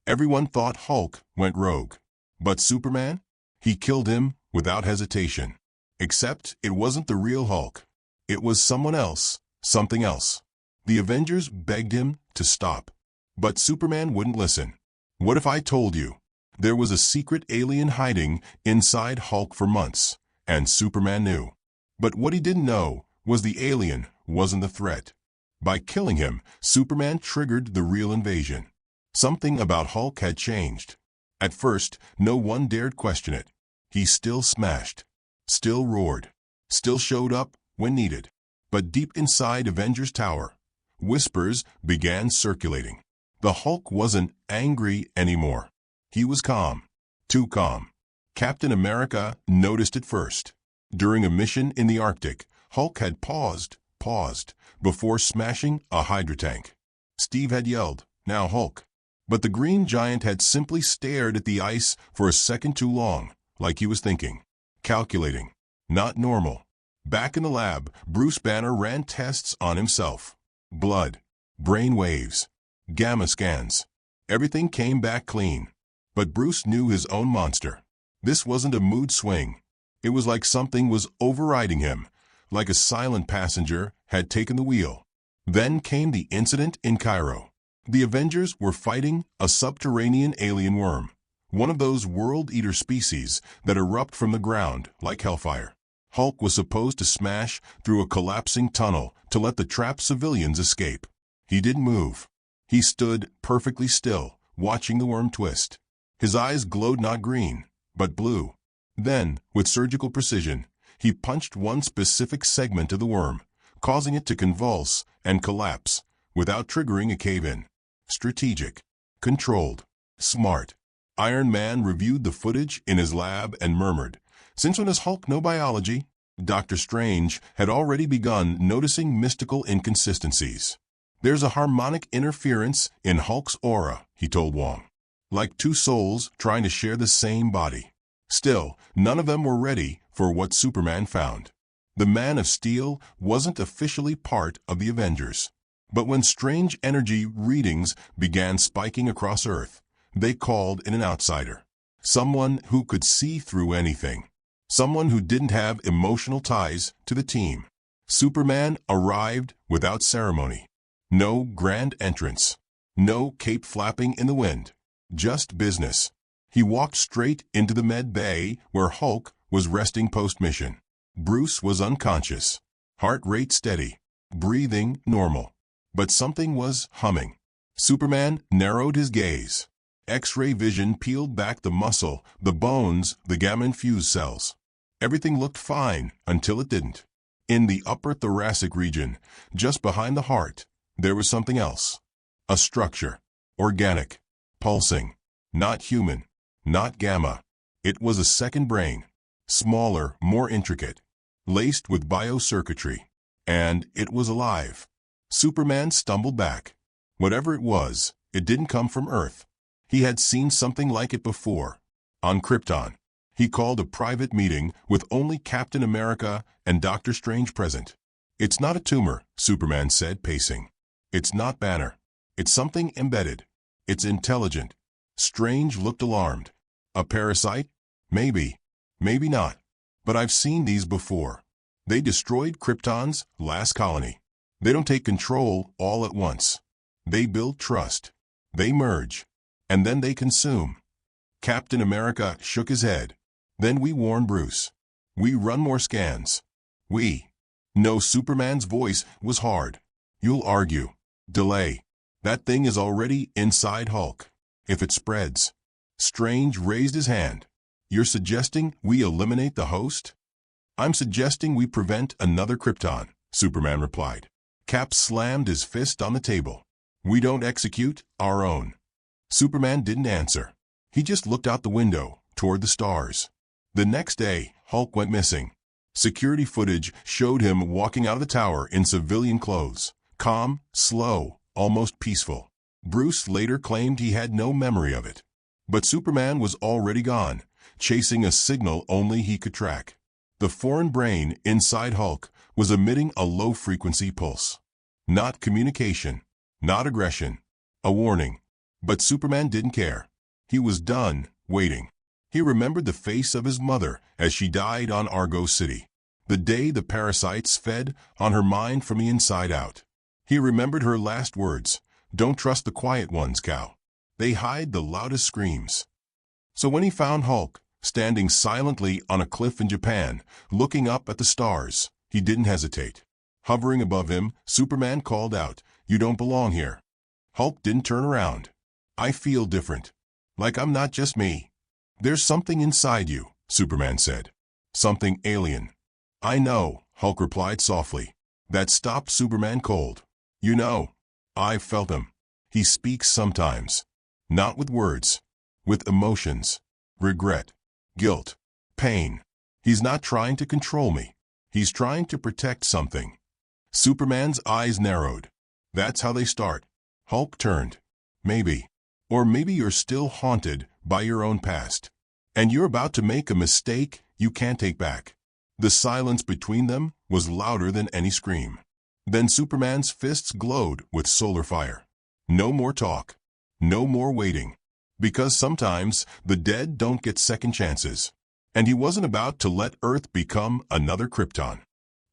Everyone thought Hulk went rogue. But Superman? He killed him without hesitation. Except it wasn't the real Hulk. It was someone else, something else. The Avengers begged him to stop. But Superman wouldn't listen. What if I told you? There was a secret alien hiding inside Hulk for months, and Superman knew. But what he didn't know was the alien wasn't the threat. By killing him, Superman triggered the real invasion. Something about Hulk had changed. At first, no one dared question it. He still smashed, still roared, still showed up when needed. But deep inside Avengers Tower, whispers began circulating. The Hulk wasn't angry anymore. He was calm, too calm. Captain America noticed it first. During a mission in the Arctic, Hulk had paused, before smashing a Hydra tank. Steve had yelled, "Now Hulk." But the Green Giant had simply stared at the ice for a second too long, like he was thinking, calculating. Not normal. Back in the lab, Bruce Banner ran tests on himself. Blood, brain waves, gamma scans. Everything came back clean. But Bruce knew his own monster. This wasn't a mood swing. It was like something was overriding him, like a silent passenger had taken the wheel. Then came the incident in Cairo. The Avengers were fighting a subterranean alien worm, one of those world-eater species that erupt from the ground like hellfire. Hulk was supposed to smash through a collapsing tunnel to let the trapped civilians escape. He didn't move. He stood perfectly still, watching the worm twist. His eyes glowed not green, but blue. Then, with surgical precision, he punched one specific segment of the worm, causing it to convulse and collapse without triggering a cave-in. Strategic, controlled, smart. Iron Man reviewed the footage in his lab and murmured, "Since when does Hulk know biology?" Dr. Strange had already begun noticing mystical inconsistencies. "There's a harmonic interference in Hulk's aura," he told Wong. "Like two souls trying to share the same body." Still, none of them were ready for what Superman found. The Man of Steel wasn't officially part of the Avengers. But when strange energy readings began spiking across Earth, they called in an outsider. Someone who could see through anything. Someone who didn't have emotional ties to the team. Superman arrived without ceremony. No grand entrance. No cape flapping in the wind. Just business. He walked straight into the med bay where Hulk was resting post-mission. Bruce was unconscious. Heart rate steady. Breathing normal. But something was humming. Superman narrowed his gaze. X-ray vision peeled back the muscle, the bones, the gamma-infused cells. Everything looked fine until it didn't. In the upper thoracic region, just behind the heart, there was something else. A structure. Organic. Pulsing. Not human. Not gamma. It was a second brain. Smaller, more intricate. Laced with biocircuitry. And it was alive. Superman stumbled back. Whatever it was, it didn't come from Earth. He had seen something like it before. On Krypton. He called a private meeting with only Captain America and Dr. Strange present. "It's not a tumor," Superman said, pacing. "It's not Banner. It's something embedded. It's intelligent." Strange looked alarmed. "A parasite? Maybe. Maybe not. But I've seen these before. They destroyed Krypton's last colony. They don't take control all at once. They build trust. They merge. And then they consume." Captain America shook his head. "Then we warn Bruce. We run more scans. No, Superman's voice was hard. "You'll argue. Delay. That thing is already inside Hulk. If it spreads." Strange raised his hand. "You're suggesting we eliminate the host?" "I'm suggesting we prevent another Krypton," Superman replied. Cap slammed his fist on the table. "We don't execute our own." Superman didn't answer. He just looked out the window, toward the stars. The next day, Hulk went missing. Security footage showed him walking out of the tower in civilian clothes. Calm, slow, almost peaceful. Bruce later claimed he had no memory of it. But Superman was already gone, chasing a signal only he could track. The foreign brain inside Hulk was emitting a low-frequency pulse. Not communication, not aggression, a warning. But Superman didn't care. He was done waiting. He remembered the face of his mother as she died on Argo City. The day the parasites fed on her mind from the inside out. He remembered her last words, "Don't trust the quiet ones, Cal. They hide the loudest screams." So when he found Hulk, standing silently on a cliff in Japan, looking up at the stars, he didn't hesitate. Hovering above him, Superman called out, "You don't belong here." Hulk didn't turn around. "I feel different. Like I'm not just me." "There's something inside you," Superman said. "Something alien." "I know," Hulk replied softly. That stopped Superman cold. "You know, I've felt him. He speaks sometimes. Not with words. With emotions. Regret. Guilt. Pain. He's not trying to control me. He's trying to protect something." Superman's eyes narrowed. "That's how they start." Hulk turned. "Maybe. Or maybe you're still haunted by your own past. And you're about to make a mistake you can't take back." The silence between them was louder than any scream. Then Superman's fists glowed with solar fire. No more talk. No more waiting. Because sometimes the dead don't get second chances. And he wasn't about to let Earth become another Krypton.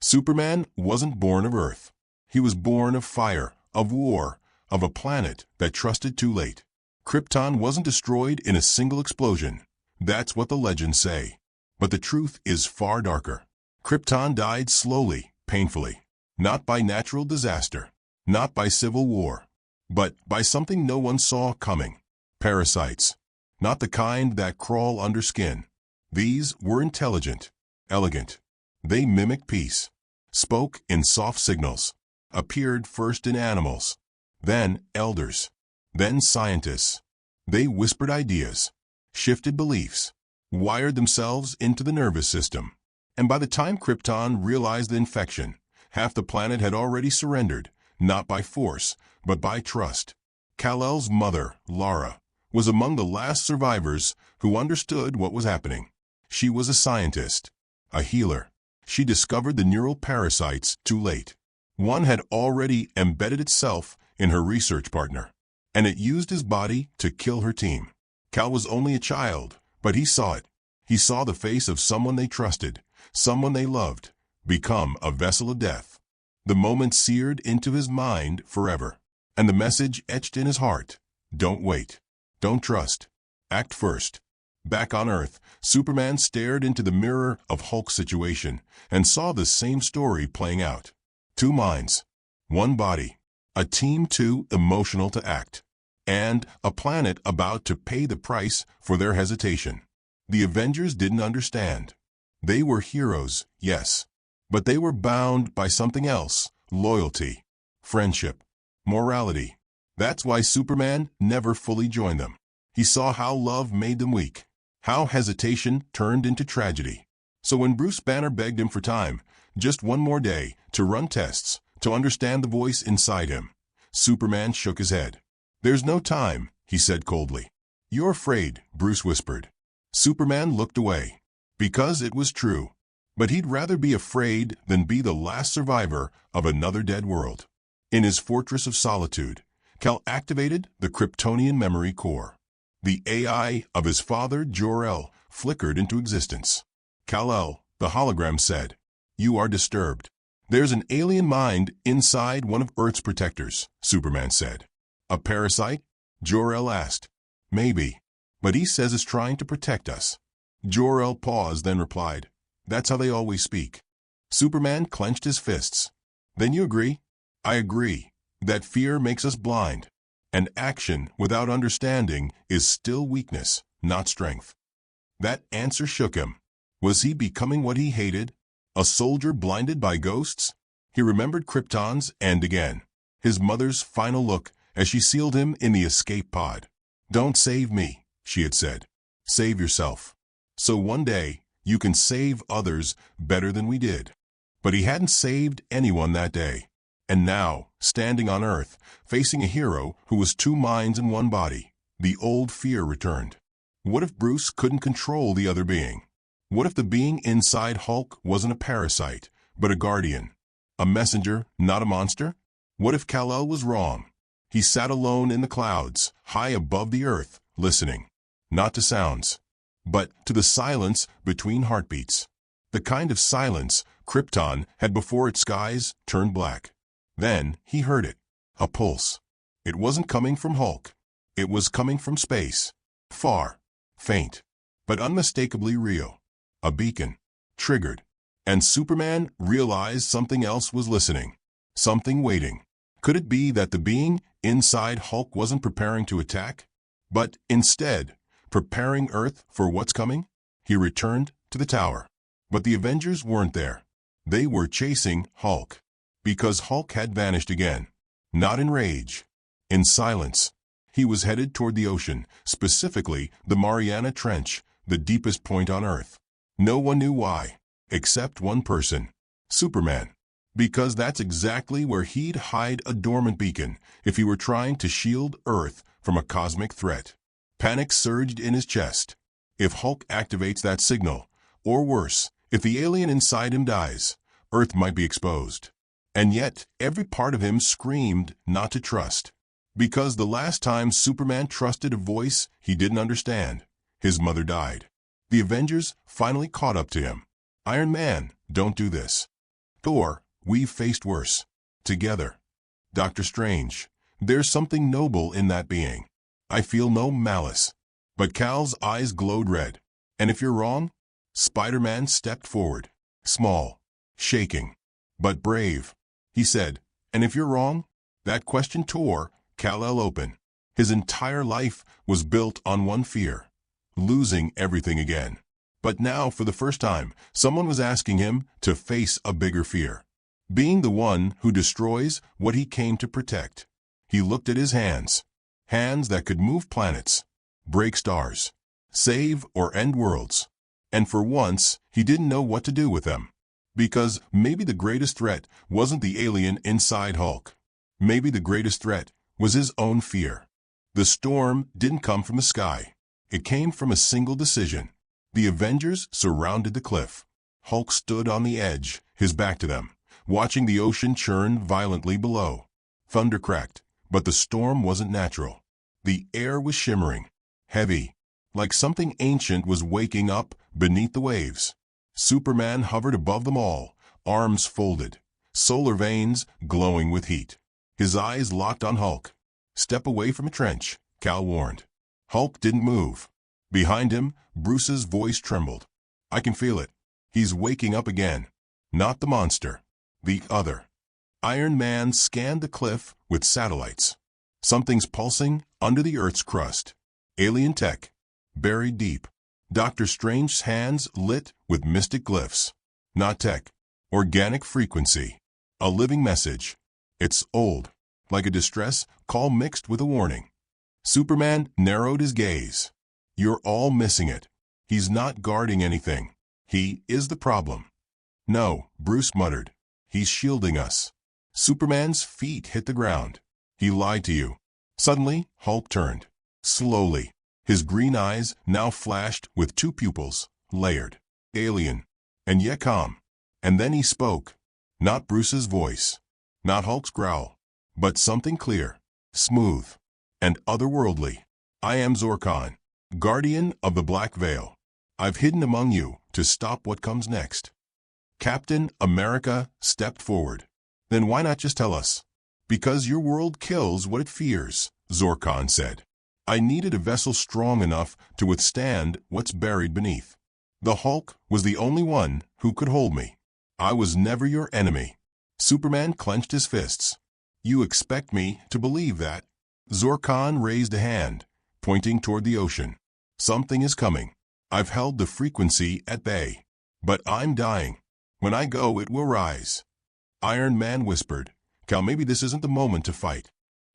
Superman wasn't born of Earth. He was born of fire, of war, of a planet that trusted too late. Krypton wasn't destroyed in a single explosion. That's what the legends say. But the truth is far darker. Krypton died slowly, painfully. Not by natural disaster. Not by civil war. But by something no one saw coming. Parasites. Not the kind that crawl under skin. These were intelligent, elegant. They mimicked peace. Spoke in soft signals. Appeared first in animals. Then elders. Then scientists. They whispered ideas. Shifted beliefs. Wired themselves into the nervous system. And by the time Krypton realized the infection, half the planet had already surrendered, not by force, but by trust. Kal-El's mother, Lara, was among the last survivors who understood what was happening. She was a scientist, a healer. She discovered the neural parasites too late. One had already embedded itself in her research partner, and it used his body to kill her team. Cal was only a child, but he saw it. He saw the face of someone they trusted, someone they loved, become a vessel of death. The moment seared into his mind forever, and the message etched in his heart. Don't wait. Don't trust. Act first. Back on Earth, Superman stared into the mirror of Hulk's situation and saw the same story playing out. Two minds. One body. A team too emotional to act. And a planet about to pay the price for their hesitation. The Avengers didn't understand. They were heroes, yes. But they were bound by something else. Loyalty. Friendship. Morality. That's why Superman never fully joined them. He saw how love made them weak. How hesitation turned into tragedy. So when Bruce Banner begged him for time, just one more day, to run tests, to understand the voice inside him, Superman shook his head. "There's no time," he said coldly. "You're afraid," Bruce whispered. Superman looked away. Because it was true. But he'd rather be afraid than be the last survivor of another dead world. In his fortress of solitude, Kal activated the Kryptonian memory core. The AI of his father, Jor-El, flickered into existence. Kal-El, the hologram, said, "You are disturbed." "There's an alien mind inside one of Earth's protectors," Superman said. "A parasite?" Jor-El asked. "Maybe. But he says it's trying to protect us." Jor-El paused, then replied, "That's how they always speak." Superman clenched his fists. "Then you agree?" "I agree. That fear makes us blind. And action without understanding is still weakness, not strength." That answer shook him. Was he becoming what he hated? A soldier blinded by ghosts? He remembered Krypton's end again. His mother's final look as she sealed him in the escape pod. "Don't save me," she had said. "Save yourself. So one day, you can save others better than we did." But he hadn't saved anyone that day. And now, standing on Earth, facing a hero who was two minds in one body, the old fear returned. What if Bruce couldn't control the other being? What if the being inside Hulk wasn't a parasite, but a guardian? A messenger, not a monster? What if Kal-El was wrong? He sat alone in the clouds, high above the earth, listening. Not to sounds, but to the silence between heartbeats. The kind of silence Krypton had before its skies turned black. Then he heard it. A pulse. It wasn't coming from Hulk. It was coming from space. Far. Faint. But unmistakably real. A beacon. Triggered. And Superman realized something else was listening. Something waiting. Could it be that the being inside Hulk wasn't preparing to attack, but instead preparing Earth for what's coming? He returned to the tower. But the Avengers weren't there. They were chasing Hulk. Because Hulk had vanished again. Not in rage. In silence. He was headed toward the ocean, specifically the Mariana Trench, the deepest point on Earth. No one knew why, except one person. Superman. Because that's exactly where he'd hide a dormant beacon if he were trying to shield Earth from a cosmic threat. Panic surged in his chest. If Hulk activates that signal, or worse, if the alien inside him dies, Earth might be exposed. And yet, every part of him screamed not to trust. Because the last time Superman trusted a voice he didn't understand, his mother died. The Avengers finally caught up to him. Iron Man, don't do this. Thor, we've faced worse. Together. Doctor Strange, there's something noble in that being. I feel no malice. But Cal's eyes glowed red. And if you're wrong? Spider-Man stepped forward. Small. Shaking. But brave. He said, and if you're wrong? That question tore Kal-El open. His entire life was built on one fear. Losing everything again. But now, for the first time, someone was asking him to face a bigger fear. Being the one who destroys what he came to protect. He looked at his hands. Hands that could move planets. Break stars. Save or end worlds. And for once, he didn't know what to do with them. Because maybe the greatest threat wasn't the alien inside Hulk. Maybe the greatest threat was his own fear. The storm didn't come from the sky. It came from a single decision. The Avengers surrounded the cliff. Hulk stood on the edge, his back to them, watching the ocean churn violently below. Thunder cracked, but the storm wasn't natural. The air was shimmering, heavy, like something ancient was waking up beneath the waves. Superman hovered above them all, arms folded, solar veins glowing with heat. His eyes locked on Hulk. Step away from a trench, Kal warned. Hulk didn't move. Behind him, Bruce's voice trembled. I can feel it. He's waking up again. Not the monster. The other. Iron Man scanned the cliff with satellites. Something's pulsing under the Earth's crust. Alien tech. Buried deep. Doctor Strange's hands lit with mystic glyphs. Not tech. Organic frequency. A living message. It's old. Like a distress call mixed with a warning. Superman narrowed his gaze. You're all missing it. He's not guarding anything. He is the problem. No, Bruce muttered. He's shielding us. Superman's feet hit the ground. He lied to you. Suddenly, Hulk turned. Slowly. His green eyes now flashed with two pupils, layered. Alien. And yet calm. And then he spoke. Not Bruce's voice. Not Hulk's growl. But something clear. Smooth. And otherworldly. I am Zorkon. Guardian of the Black Veil. I've hidden among you to stop what comes next. Captain America stepped forward. Then why not just tell us? Because your world kills what it fears, Zorkon said. I needed a vessel strong enough to withstand what's buried beneath. The Hulk was the only one who could hold me. I was never your enemy. Superman clenched his fists. You expect me to believe that? Zorkon raised a hand, pointing toward the ocean. Something is coming. I've held the frequency at bay. But I'm dying. When I go, it will rise. Iron Man whispered, Kal, maybe this isn't the moment to fight.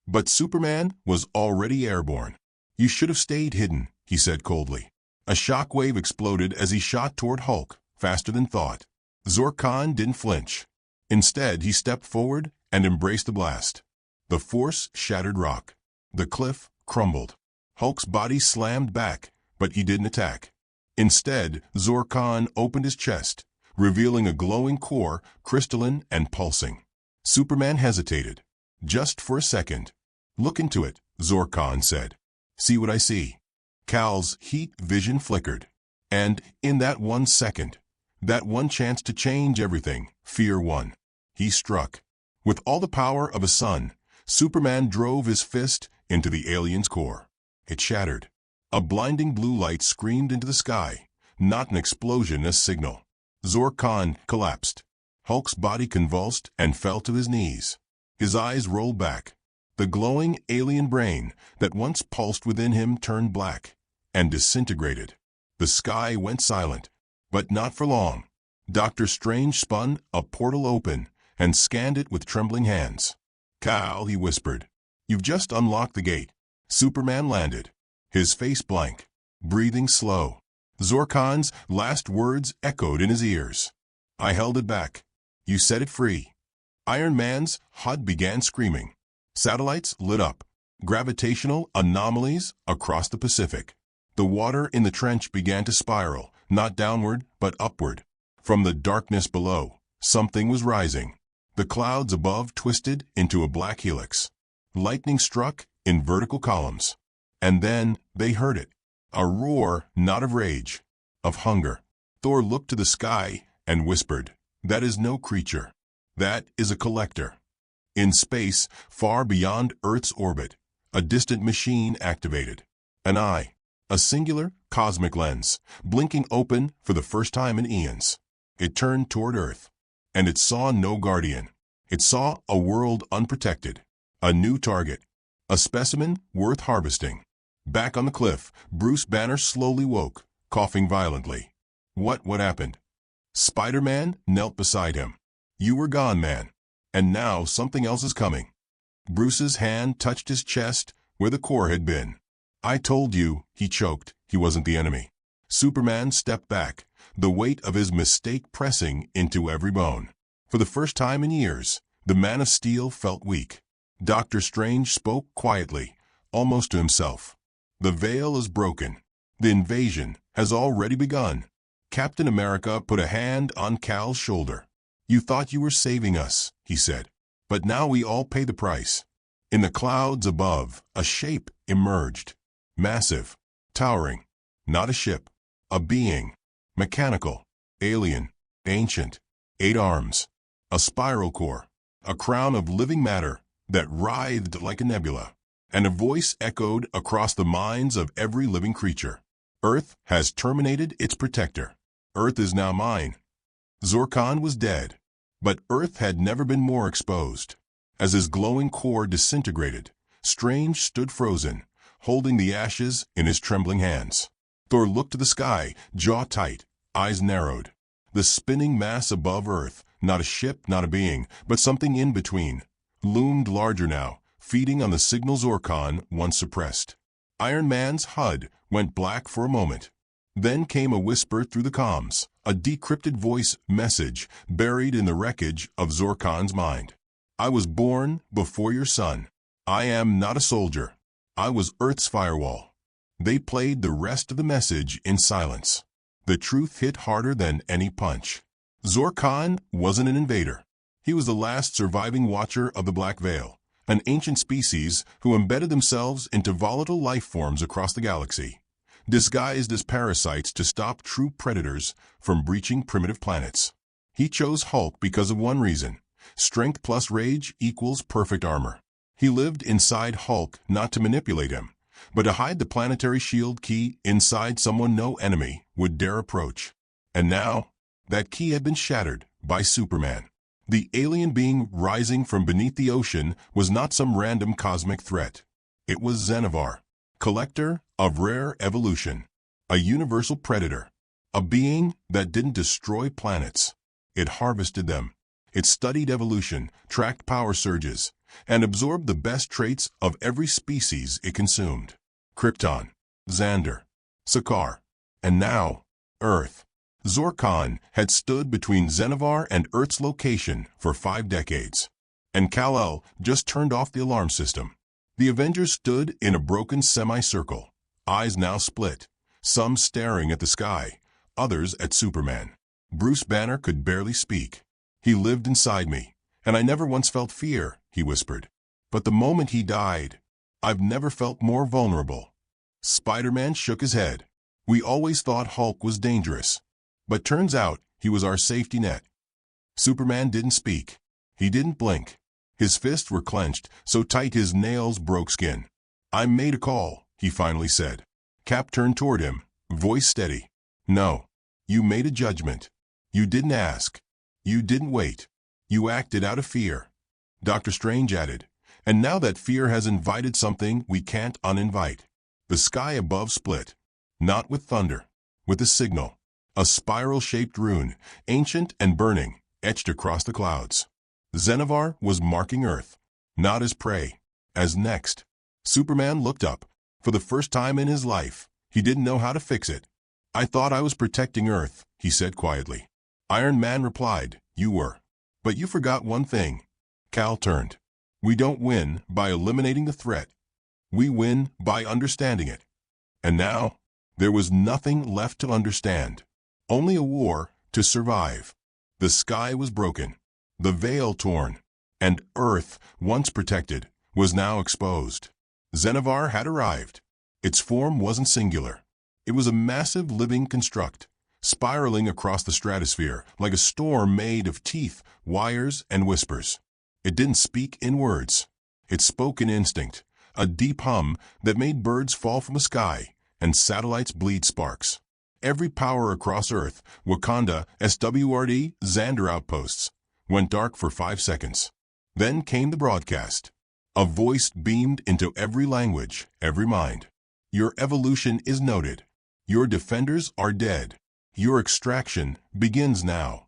But Superman was already airborne. You should have stayed hidden, he said coldly. A shockwave exploded as he shot toward Hulk, faster than thought. Zorkon didn't flinch. Instead, he stepped forward and embraced the blast. The force shattered rock. The cliff crumbled. Hulk's body slammed back, but he didn't attack. Instead, Zorkon opened his chest, revealing a glowing core, crystalline and pulsing. Superman hesitated. Just for a second. Look into it, Zorkan said. See what I see. Cal's heat vision flickered. And in that 1 second, that one chance to change everything, fear won. He struck. With all the power of a sun, Superman drove his fist into the alien's core. It shattered. A blinding blue light screamed into the sky, not an explosion, a signal. Zorkan collapsed. Hulk's body convulsed and fell to his knees. His eyes rolled back. The glowing alien brain that once pulsed within him turned black and disintegrated. The sky went silent, but not for long. Dr. Strange spun a portal open and scanned it with trembling hands. Cal, he whispered, you've just unlocked the gate. Superman landed, his face blank, breathing slow. Zorkan's last words echoed in his ears. I held it back. You set it free. Iron Man's HUD began screaming. Satellites lit up. Gravitational anomalies across the Pacific. The water in the trench began to spiral, not downward, but upward. From the darkness below, something was rising. The clouds above twisted into a black helix. Lightning struck in vertical columns. And then they heard it. A roar, not of rage, of hunger. Thor looked to the sky and whispered, that is no creature. That is a collector. In space, far beyond Earth's orbit, a distant machine activated. An eye, a singular cosmic lens, blinking open for the first time in eons. It turned toward Earth, and it saw no guardian. It saw a world unprotected, a new target, a specimen worth harvesting. Back on the cliff, Bruce Banner slowly woke, coughing violently. What happened? Spider-Man knelt beside him. You were gone, man. And now something else is coming. Bruce's hand touched his chest where the core had been. I told you, he choked, he wasn't the enemy. Superman stepped back, the weight of his mistake pressing into every bone. For the first time in years, the Man of Steel felt weak. Dr. Strange spoke quietly, almost to himself. The veil is broken. The invasion has already begun. Captain America put a hand on Cal's shoulder. You thought you were saving us, he said. But now we all pay the price. In the clouds above, a shape emerged. Massive, towering, not a ship, a being, mechanical, alien, ancient, 8 arms, a spiral core, a crown of living matter that writhed like a nebula, and a voice echoed across the minds of every living creature. Earth has terminated its protector. Earth is now mine. Zorkan was dead, but Earth had never been more exposed. As his glowing core disintegrated, Strange stood frozen, holding the ashes in his trembling hands. Thor looked to the sky, jaw tight, eyes narrowed. The spinning mass above Earth, not a ship, not a being, but something in between, loomed larger now, feeding on the signal Zorkan once suppressed. Iron Man's HUD went black for a moment. Then came a whisper through the comms, a decrypted voice message buried in the wreckage of Zorkan's mind. I was born before your sun. I am not a soldier. I was Earth's firewall. They played the rest of the message in silence. The truth hit harder than any punch. Zorkan wasn't an invader. He was the last surviving watcher of the Black Veil, an ancient species who embedded themselves into volatile life forms across the galaxy, disguised as parasites to stop true predators from breaching primitive planets. He chose Hulk because of one reason: strength plus rage equals perfect armor. He lived inside Hulk not to manipulate him, but to hide the planetary shield key inside someone no enemy would dare approach. And now, that key had been shattered by Superman. The alien being rising from beneath the ocean was not some random cosmic threat. It was Xenovar, collector of rare evolution, a universal predator, a being that didn't destroy planets. It harvested them. It studied evolution, tracked power surges, and absorbed the best traits of every species it consumed. Krypton, Xander, Sakaar, and now, Earth. Zorkan had stood between Xenovar and Earth's location for 5 decades. And Kal-El just turned off the alarm system. The Avengers stood in a broken semicircle, eyes now split, some staring at the sky, others at Superman. Bruce Banner could barely speak. He lived inside me, and I never once felt fear, he whispered. But the moment he died, I've never felt more vulnerable." Spider-Man shook his head. "We always thought Hulk was dangerous. But turns out he was our safety net." Superman didn't speak. He didn't blink. His fists were clenched, so tight his nails broke skin. "I made a call," he finally said. Cap turned toward him, voice steady. "No. You made a judgment. You didn't ask. You didn't wait. You acted out of fear." Dr. Strange added, "And now that fear has invited something we can't uninvite." The sky above split. Not with thunder. With a signal. A spiral-shaped rune, ancient and burning, etched across the clouds. Xenavar was marking Earth. Not as prey. As next. Superman looked up. For the first time in his life, he didn't know how to fix it. "I thought I was protecting Earth," he said quietly. Iron Man replied, "You were. But you forgot one thing." Cal turned. "We don't win by eliminating the threat. We win by understanding it." And now, there was nothing left to understand. Only a war to survive. The sky was broken. The veil torn. And Earth, once protected, was now exposed. Xenavar had arrived. Its form wasn't singular. It was a massive living construct, spiraling across the stratosphere like a storm made of teeth, wires, and whispers. It didn't speak in words. It spoke in instinct, a deep hum that made birds fall from the sky and satellites bleed sparks. Every power across Earth, Wakanda, SWRD, Xander outposts, went dark for 5 seconds. Then came the broadcast. A voice beamed into every language, every mind. "Your evolution is noted. Your defenders are dead. Your extraction begins now."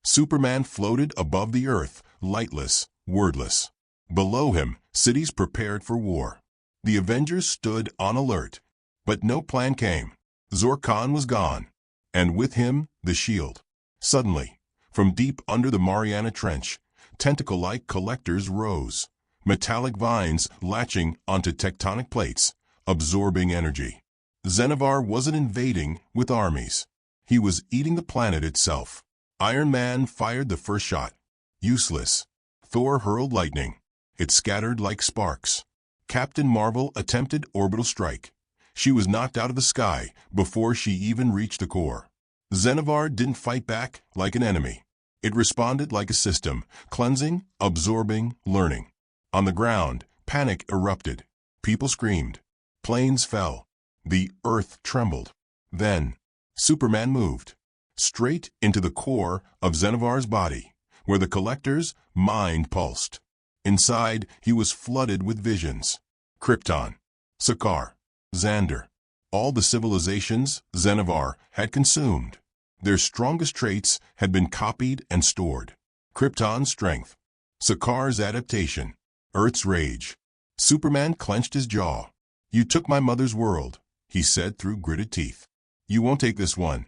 Superman floated above the Earth, lightless, wordless. Below him, cities prepared for war. The Avengers stood on alert. But no plan came. Zorkon was gone. And with him, the shield. Suddenly, from deep under the Mariana Trench, tentacle-like collectors rose. Metallic vines latching onto tectonic plates, absorbing energy. Xenavar wasn't invading with armies. He was eating the planet itself. Iron Man fired the first shot. Useless. Thor hurled lightning. It scattered like sparks. Captain Marvel attempted orbital strike. She was knocked out of the sky before she even reached the core. Xenavar didn't fight back like an enemy. It responded like a system, cleansing, absorbing, learning. On the ground, panic erupted. People screamed. Planes fell. The Earth trembled. Then, Superman moved. Straight into the core of Xenavar's body, where the Collector's mind pulsed. Inside, he was flooded with visions. Krypton, Sakaar, Xander. All the civilizations Xenavar had consumed. Their strongest traits had been copied and stored. Krypton's strength. Sakaar's adaptation. Earth's rage. Superman clenched his jaw. "You took my mother's world," he said through gritted teeth. "You won't take this one."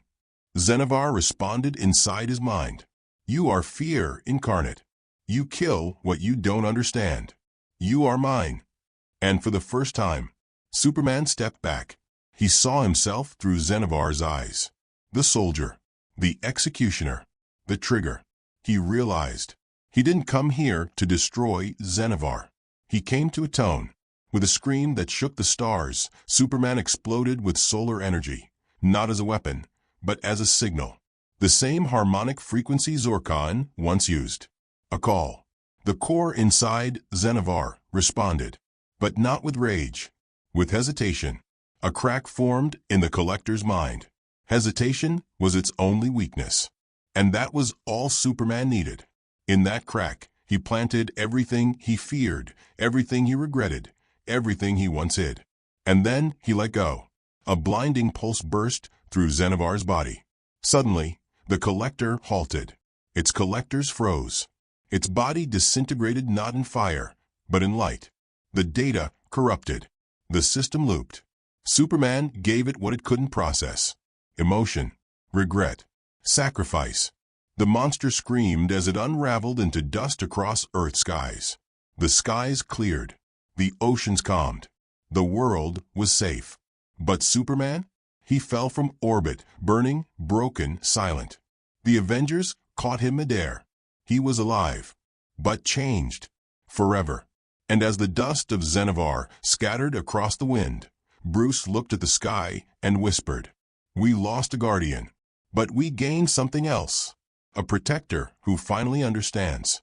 Xenavar responded inside his mind. "You are fear incarnate. You kill what you don't understand. You are mine." And for the first time, Superman stepped back. He saw himself through Xenavar's eyes. The soldier. The executioner. The trigger. He realized. He didn't come here to destroy Xenavar. He came to atone. With a scream that shook the stars, Superman exploded with solar energy, not as a weapon, but as a signal. The same harmonic frequency Zorkon once used. A call. The core inside Xenavar responded, but not with rage, with hesitation. A crack formed in the Collector's mind. Hesitation was its only weakness. And that was all Superman needed. In that crack, he planted everything he feared, everything he regretted, everything he once hid. And then he let go. A blinding pulse burst through Xenavar's body. Suddenly, the Collector halted. Its collectors froze. Its body disintegrated not in fire, but in light. The data corrupted. The system looped. Superman gave it what it couldn't process. Emotion, regret, sacrifice. The monster screamed as it unraveled into dust across Earth's skies. The skies cleared. The oceans calmed. The world was safe. But Superman? He fell from orbit, burning, broken, silent. The Avengers caught him midair. He was alive, but changed. Forever. And as the dust of Xenavar scattered across the wind, Bruce looked at the sky and whispered, "We lost a guardian, but we gained something else. A protector who finally understands."